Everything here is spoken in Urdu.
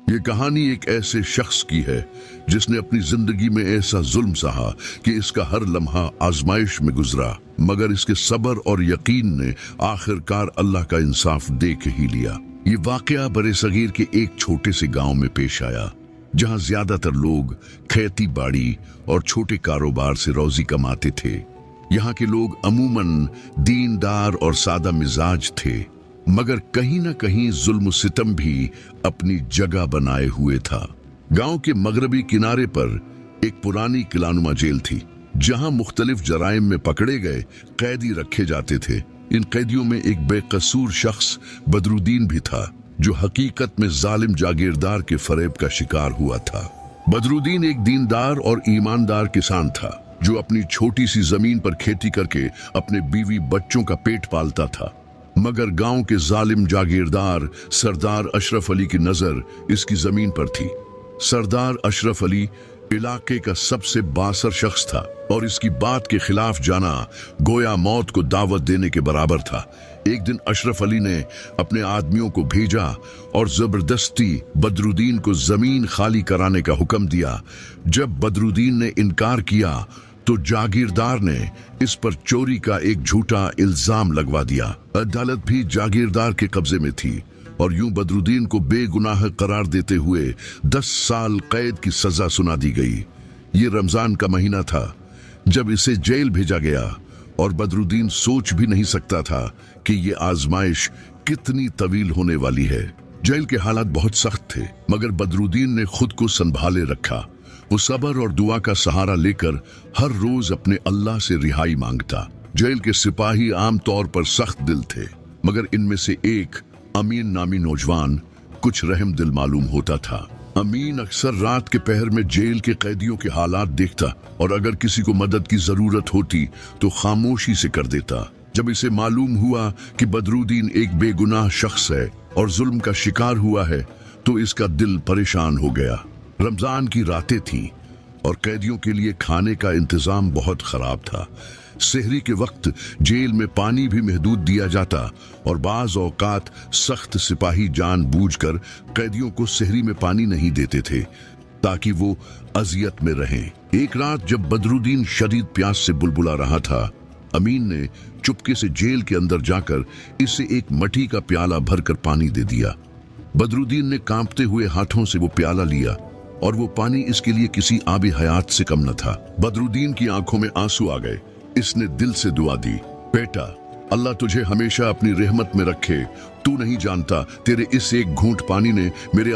یہ کہانی ایک ایسے شخص کی ہے جس نے اپنی زندگی میں ایسا ظلم سہا کہ اس کا ہر لمحہ آزمائش میں گزرا، مگر اس کے صبر اور یقین نے آخر کار اللہ کا انصاف دے کے ہی لیا۔ یہ واقعہ برِ صغیر کے ایک چھوٹے سے گاؤں میں پیش آیا، جہاں زیادہ تر لوگ کھیتی باڑی اور چھوٹے کاروبار سے روزی کماتے تھے۔ یہاں کے لوگ عموماً دیندار اور سادہ مزاج تھے، مگر کہیں نہ کہیں ظلم و ستم بھی اپنی جگہ بنائے ہوئے تھا۔ گاؤں کے مغربی کنارے پر ایک پرانی قلعہ جیل تھی، جہاں مختلف جرائم میں پکڑے گئے قیدی رکھے جاتے تھے۔ ان قیدیوں میں ایک بے قصور شخص بدرالدین بھی تھا، جو حقیقت میں ظالم جاگیردار کے فریب کا شکار ہوا تھا۔ بدرالدین ایک دیندار اور ایماندار کسان تھا، جو اپنی چھوٹی سی زمین پر کھیتی کر کے اپنے بیوی بچوں کا پیٹ پالتا تھا، مگر گاؤں کے ظالم جاگیردار سردار اشرف علی کی نظر اس کی زمین پر تھی۔ سردار اشرف علی علاقے کا سب سے بااثر شخص تھا، اور اس کی بات کے خلاف جانا گویا موت کو دعوت دینے کے برابر تھا۔ ایک دن اشرف علی نے اپنے آدمیوں کو بھیجا اور زبردستی بدرالدین کو زمین خالی کرانے کا حکم دیا۔ جب بدرالدین نے انکار کیا تو جاگیردار نے اس پر چوری کا ایک جھوٹا الزام لگوا دیا۔ عدالت بھی جاگیردار کے قبضے میں تھی، اور یوں بدرالدین کو بے گناہ قرار دیتے ہوئے 10 سال قید کی سزا سنا دی گئی۔ یہ رمضان کا مہینہ تھا جب اسے جیل بھیجا گیا، اور بدرالدین سوچ بھی نہیں سکتا تھا کہ یہ آزمائش کتنی طویل ہونے والی ہے۔ جیل کے حالات بہت سخت تھے، مگر بدرالدین نے خود کو سنبھالے رکھا۔ وہ صبر اور دعا کا سہارا لے کر ہر روز اپنے اللہ سے رہائی مانگتا۔ جیل کے سپاہی عام طور پر سخت دل تھے، مگر ان میں سے ایک امین نامی نوجوان کچھ رحم دل معلوم ہوتا تھا۔ امین اکثر رات کے پہر میں جیل کے قیدیوں کے حالات دیکھتا، اور اگر کسی کو مدد کی ضرورت ہوتی تو خاموشی سے کر دیتا۔ جب اسے معلوم ہوا کہ بدرالدین ایک بے گناہ شخص ہے اور ظلم کا شکار ہوا ہے، تو اس کا دل پریشان ہو گیا۔ رمضان کی راتیں تھیں، اور قیدیوں کے لیے کھانے کا انتظام بہت خراب تھا۔ سحری کے وقت جیل میں پانی بھی محدود دیا جاتا، اور بعض اوقات سخت سپاہی جان بوجھ کر قیدیوں کو سحری میں پانی نہیں دیتے تھے تاکہ وہ اذیت میں رہیں۔ ایک رات جب بدرالدین شدید پیاس سے بلبلا رہا تھا، امین نے چپکے سے جیل کے اندر جا کر اسے ایک مٹی کا پیالہ بھر کر پانی دے دیا۔ بدرالدین نے کانپتے ہوئے ہاتھوں سے وہ پیالہ لیا، اور وہ پانی اس کے لیے کسی آب حیات سے کم نہ تھا۔ بدرالدین کی آنکھوں میں آنسو آ گئے۔ اس نے دل سے دعا دی، بیٹا، اللہ تجھے ہمیشہ اپنی رحمت میں رکھے۔ تو نہیں جانتا، تیرے اس ایک گھونٹ پانی نے میرے